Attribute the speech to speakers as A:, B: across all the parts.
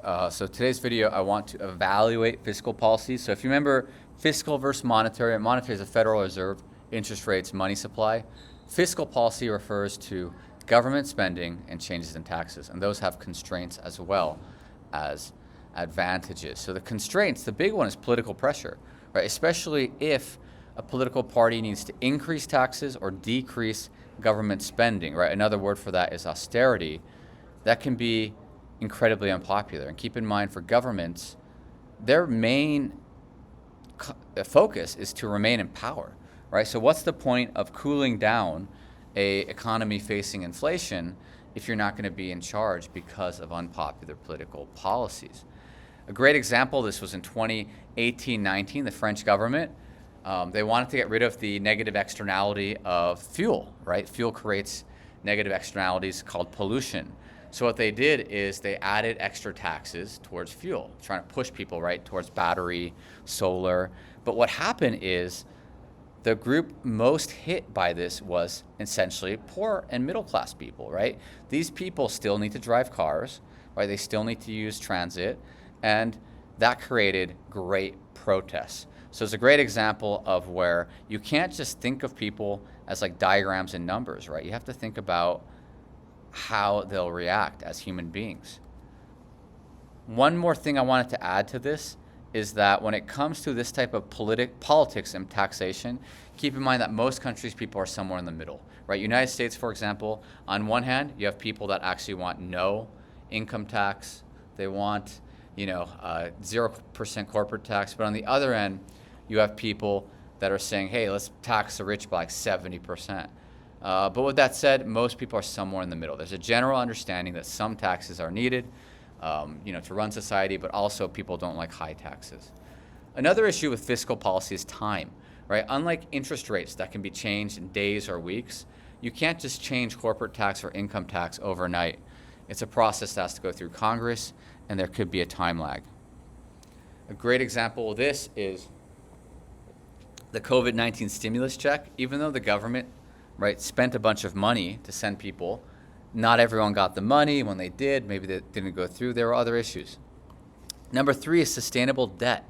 A: So today's video, I want to evaluate fiscal policy. So if you remember, fiscal versus monetary. Monetary is the Federal Reserve, interest rates, money supply. Fiscal policy refers to government spending and changes in taxes, and those have constraints as well as advantages. So the constraints, the big one is political pressure, right? Especially if a political party needs to increase taxes or decrease government spending, right? Another word for that is austerity. That can be incredibly unpopular. And keep in mind, for governments, their main focus is to remain in power, right? So what's the point of cooling down a economy facing inflation if you're not going to be in charge because of unpopular political policies? A great example of this was in 2018-19, the French government. They wanted to get rid of the negative externality of fuel, right? Fuel creates negative externalities called pollution. So what they did is they added extra taxes towards fuel, trying to push people right towards battery, solar. But what happened is the group most hit by this was essentially poor and middle class people, right? These people still need to drive cars, right? They still need to use transit, and that created great protests. So it's a great example of where you can't just think of people as like diagrams and numbers, right? You have to think about how they'll react as human beings. One more thing I wanted to add to this is that when it comes to this type of politics and taxation, keep in mind that most countries, people are somewhere in the middle, right? United States, for example, on one hand, you have people that actually want no income tax. They want, 0% corporate tax. But on the other end, you have people that are saying, hey, let's tax the rich by like 70%. But with that said, most people are somewhere in the middle. There's a general understanding that some taxes are needed, to run society, but also people don't like high taxes. Another issue with fiscal policy is time, right? Unlike interest rates that can be changed in days or weeks, you can't just change corporate tax or income tax overnight. It's a process that has to go through Congress, and there could be a time lag. A great example of this is the COVID-19 stimulus check. Even though the government, right, spent a bunch of money to send people, not everyone got the money. When they did, maybe they didn't go through. There were other issues. Number 3 is sustainable debt.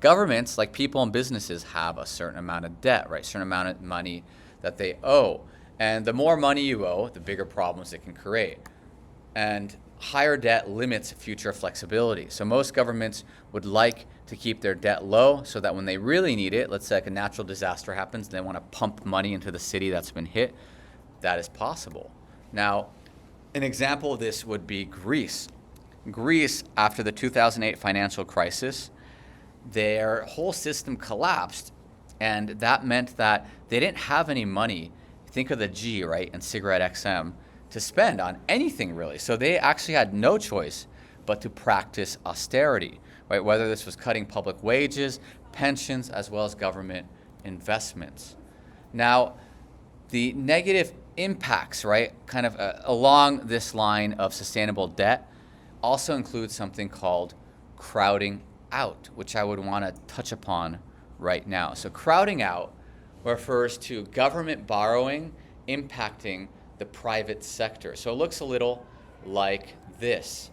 A: Governments, like people and businesses, have a certain amount of debt, right? Certain amount of money that they owe. And the more money you owe, the bigger problems it can create. And higher debt limits future flexibility. So most governments would like to keep their debt low so that when they really need it, let's say like a natural disaster happens, they want to pump money into the city that's been hit. That is possible. Now, an example of this would be Greece. Greece, after the 2008 financial crisis, their whole system collapsed, and that meant that they didn't have any money. Think of the G, right, and cigarette XM, to spend on anything really. So they actually had no choice but to practice austerity, right? Whether this was cutting public wages, pensions, as well as government investments. Now, the negative impacts, right, kind of along this line of sustainable debt also includes something called crowding out, which I would want to touch upon right now. So crowding out refers to government borrowing impacting the private sector. So it looks a little like this.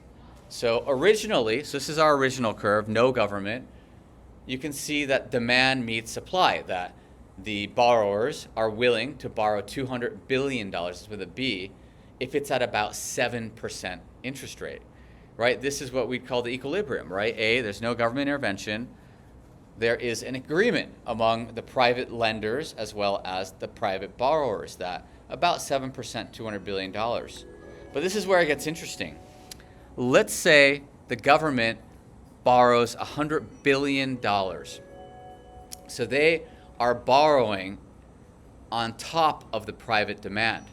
A: So originally, so this is our original curve, no government. You can see that demand meets supply, that the borrowers are willing to borrow $200 billion with a B if it's at about 7% interest rate, right? This is what we call the equilibrium, right? There's no government intervention. There is an agreement among the private lenders as well as the private borrowers that about 7%, $200 billion. But this is where it gets interesting. Let's say the government borrows $100 billion. So they are borrowing on top of the private demand.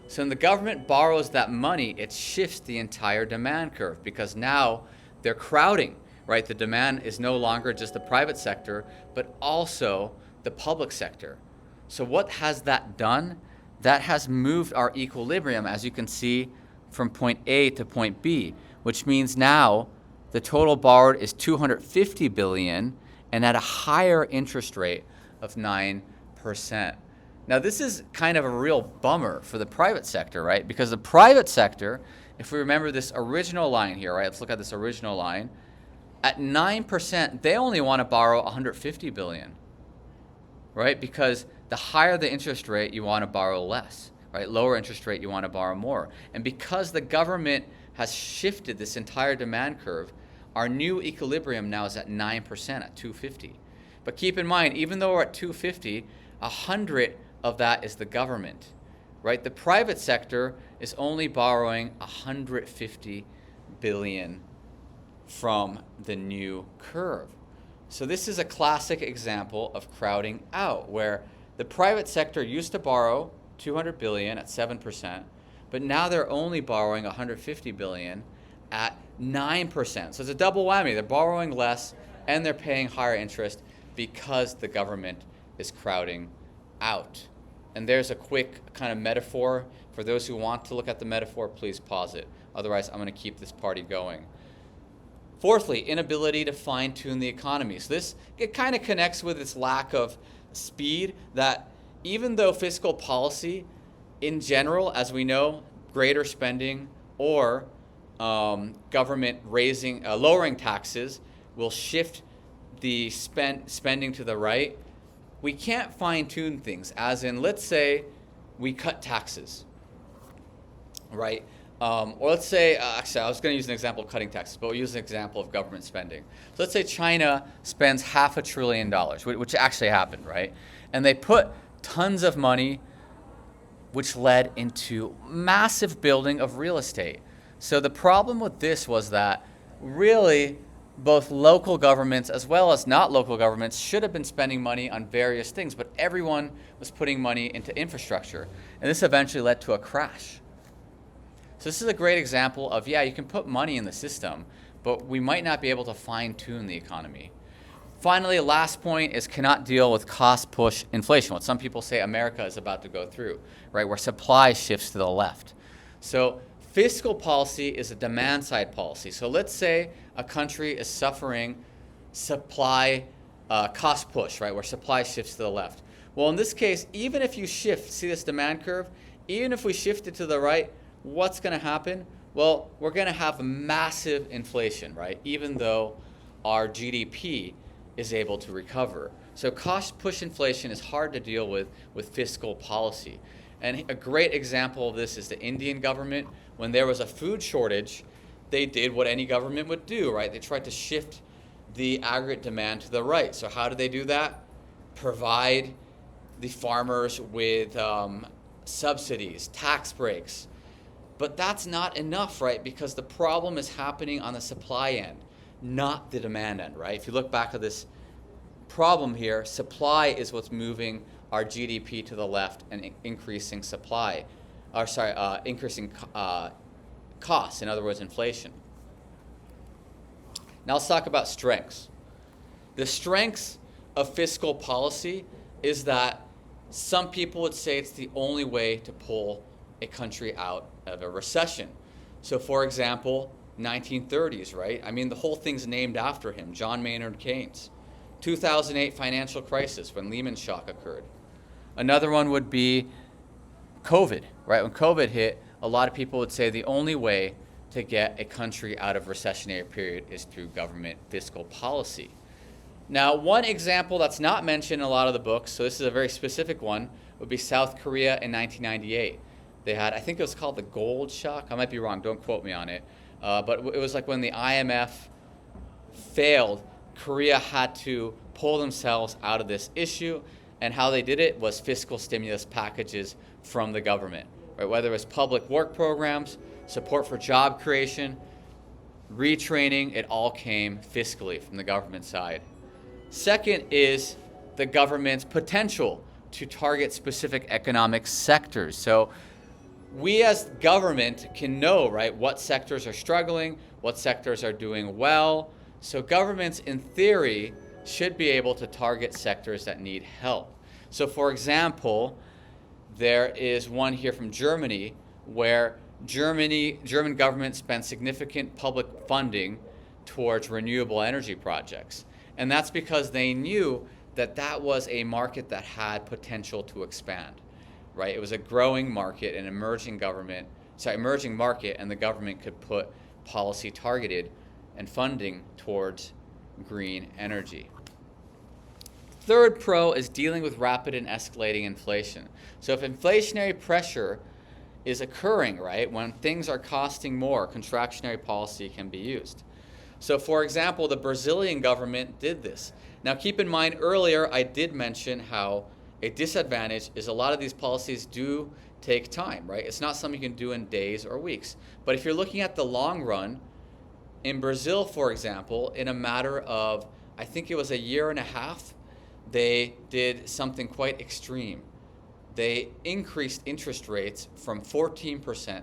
A: So when the government borrows that money, it shifts the entire demand curve because now they're crowding, right? The demand is no longer just the private sector, but also the public sector. So what has that done? That has moved our equilibrium, as you can see, from point A to point B, which means now the total borrowed is $250 billion and at a higher interest rate of 9%. Now, this is kind of a real bummer for the private sector, right? Because the private sector if we remember this original line here, right? Let's look at this original line. At 9%, they only want to borrow 150 billion, right? Because the higher the interest rate, you want to borrow less, right? Lower interest rate, you want to borrow more. And because the government has shifted this entire demand curve, our new equilibrium now is at 9% at 250. But keep in mind, even though we're at 250, 100 of that is the government, right? The private sector is only borrowing 150 billion from the new curve. So this is a classic example of crowding out, where the private sector used to borrow 200 billion at 7%, but now they're only borrowing 150 billion at 9%. So it's a double whammy. They're borrowing less and they're paying higher interest because the government is crowding out. And there's a quick kind of metaphor. For those who want to look at the metaphor, please pause it. Otherwise, I'm going to keep this party going. Fourthly, inability to fine-tune the economy. So it kind of connects with this lack of speed, that even though fiscal policy in general, as we know, greater spending or government lowering taxes will shift the spending to the right, we can't fine-tune things. As in, let's say we cut taxes, right? Or let's say, actually, I was going to use an example of cutting taxes, but we'll use an example of government spending. So let's say China spends $500 billion, which actually happened, right? And they put tons of money, which led into massive building of real estate. So the problem with this was that really both local governments as well as not local governments should have been spending money on various things, but everyone was putting money into infrastructure. And this eventually led to a crash. So this is a great example of, yeah, you can put money in the system, but we might not be able to fine-tune the economy. Finally, last point is cannot deal with cost-push inflation, what some people say America is about to go through, right, where supply shifts to the left. So fiscal policy is a demand-side policy. So let's say a country is suffering supply cost push, right, where supply shifts to the left. Well, in this case, even if you shift, see this demand curve, even if we shift it to the right, what's going to happen? Well, we're going to have massive inflation, right? Even though our GDP is able to recover. So cost push inflation is hard to deal with fiscal policy. And a great example of this is the Indian government. When there was a food shortage, they did what any government would do, right? They tried to shift the aggregate demand to the right. So how do they do that? Provide the farmers with subsidies, tax breaks. But that's not enough, right? Because the problem is happening on the supply end, not the demand end, right? If you look back at this problem here, supply is what's moving our GDP to the left and increasing increasing costs, in other words, inflation. Now let's talk about strengths. The strengths of fiscal policy is that some people would say it's the only way to pull a country out of a recession. So for example, 1930s, right? I mean, the whole thing's named after him, John Maynard Keynes. 2008 financial crisis when Lehman shock occurred. Another one would be COVID, right? When COVID hit, a lot of people would say the only way to get a country out of recessionary period is through government fiscal policy. Now, one example that's not mentioned in a lot of the books, so this is a very specific one, would be South Korea in 1998. They had, I think it was called the gold shock. I might be wrong, don't quote me on it. But it was like when the IMF failed, Korea had to pull themselves out of this issue, and how they did it was fiscal stimulus packages from the government, right? Whether it was public work programs, support for job creation, retraining, it all came fiscally from the government side. Second is the government's potential to target specific economic sectors. So we as government can know, right, what sectors are struggling, what sectors are doing well. So governments, in theory, should be able to target sectors that need help. So for example, there is one here from Germany where German government spent significant public funding towards renewable energy projects. And that's because they knew that that was a market that had potential to expand, right? It was a growing market, an emerging government emerging market, and the government could put policy targeted and funding towards green energy. Third pro is dealing with rapid and escalating inflation. So if inflationary pressure is occurring, right, when things are costing more, contractionary policy can be used. So for example, the Brazilian government did this. Now keep in mind, earlier I did mention how a disadvantage is a lot of these policies do take time, right? It's not something you can do in days or weeks. But if you're looking at the long run, in Brazil, for example, in a matter of, I think it was a year and a half, they did something quite extreme. They increased interest rates from 14%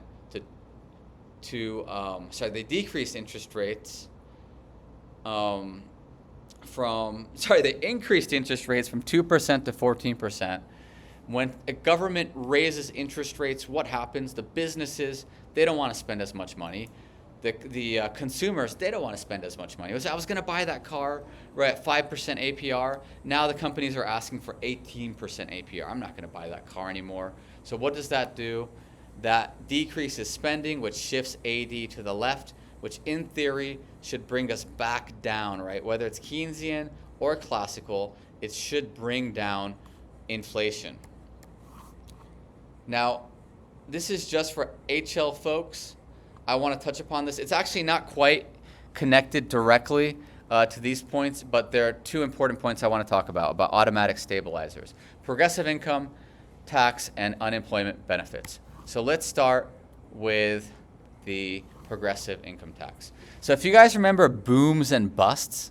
A: they decreased interest rates they increased interest rates from 2% to 14%. When a government raises interest rates, what happens? The businesses, they don't want to spend as much money. The consumers, they don't want to spend as much money. I was going to buy that car right at 5% APR. Now the companies are asking for 18% APR. I'm not going to buy that car anymore. So what does that do? That decreases spending, which shifts AD to the left, which in theory should bring us back down, right? Whether it's Keynesian or classical, it should bring down inflation. Now, this is just for HL folks. I want to touch upon this. It's actually not quite connected directly to these points, but there are two important points I want to talk about automatic stabilizers: progressive income tax and unemployment benefits. So let's start with the progressive income tax. So if you guys remember booms and busts,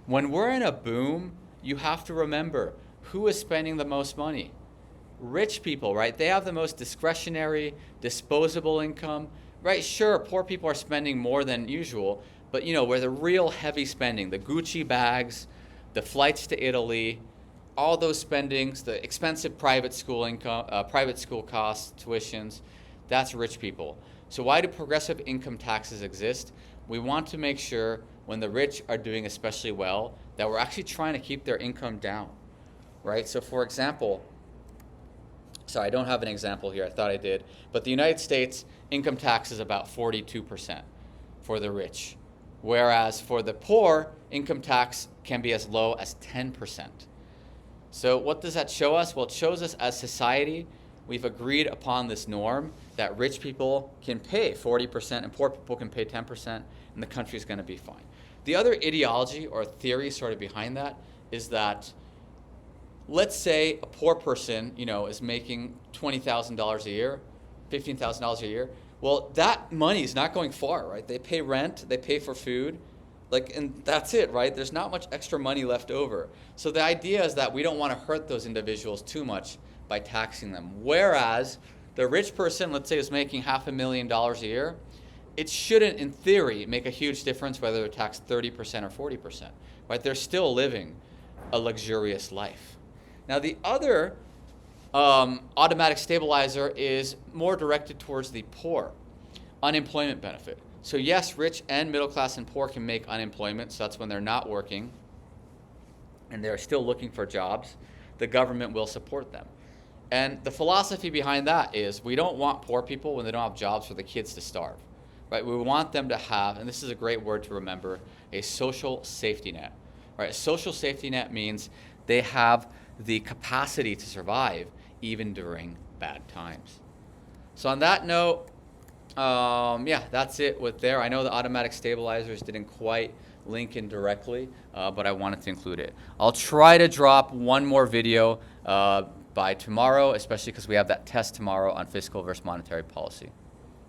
A: when we're in a boom, you have to remember who is spending the most money. Rich people, right? They have the most discretionary, disposable income, right? Sure, poor people are spending more than usual, but where the real heavy spending, the Gucci bags, the flights to Italy, all those spendings, the expensive private school income, private school costs, tuitions, that's rich people. So why do progressive income taxes exist? We want to make sure when the rich are doing especially well that we're actually trying to keep their income down, right? So for example, sorry, I don't have an example here. I thought I did. But the United States income tax is about 42% for the rich, whereas for the poor, income tax can be as low as 10%. So what does that show us? Well, it shows us as society, we've agreed upon this norm that rich people can pay 40% and poor people can pay 10%, and the country is going to be fine. The other ideology or theory sort of behind that is that, let's say a poor person, is making $20,000 a year, $15,000 a year. Well, that money is not going far, right? They pay rent, they pay for food, and that's it, right? There's not much extra money left over. So the idea is that we don't want to hurt those individuals too much by taxing them. Whereas the rich person, let's say, is making $500,000 a year, it shouldn't, in theory, make a huge difference whether they're taxed 30% or 40%, right? They're still living a luxurious life. Now, the other automatic stabilizer is more directed towards the poor, unemployment benefit. So yes, rich and middle class and poor can make unemployment, so that's when they're not working and they're still looking for jobs. The government will support them. And the philosophy behind that is we don't want poor people when they don't have jobs for the kids to starve, right? We want them to have, and this is a great word to remember, a social safety net, right? A social safety net means they have the capacity to survive even during bad times. So on that note, that's it with there. I know the automatic stabilizers didn't quite link in directly, but I wanted to include it. I'll try to drop one more video by tomorrow, especially because we have that test tomorrow on fiscal versus monetary policy.